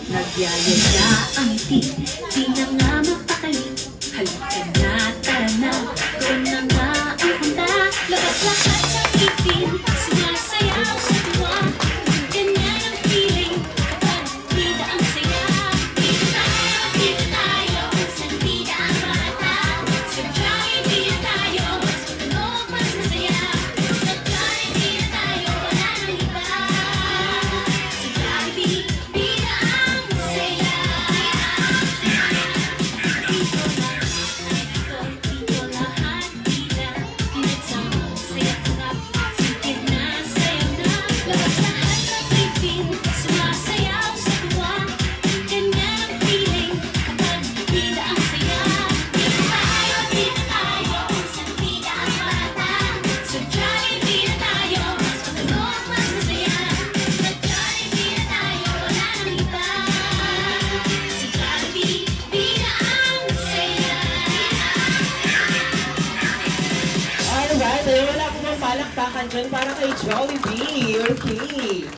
Nagyayaya ang ngiti, di na nga mapakali. Halika na, tara na, doon na nga ang handa. Labas lahat ng ipin, sumasayaw sa tuwa. Ganyan ang feeling, kapag bida ang saya. Bida tayo, sa bida ang bata. Sadyang bida tayo, mas matunog, mas masaya. Sadyang bida tayo, wala nang iba. Sa Jollibee, bida ang saya. Dito lahat bida, pinagsama, saya't sarap. Sikid na, sayaw na, labas lahat ng ipin, sumasayaw sa tuwa. Ganyan ang feeling, kapag bida ang saya. Bida tayo, sa bida ang bata. Sa Jollibee na tayo, mas matunog, mas masaya. Sa Jollibee na tayo, wala nang iba. Sa Jollibee, bida ang saya. Alright, ay wala po bang palakpakan dyan para kay Jollibee. Okay.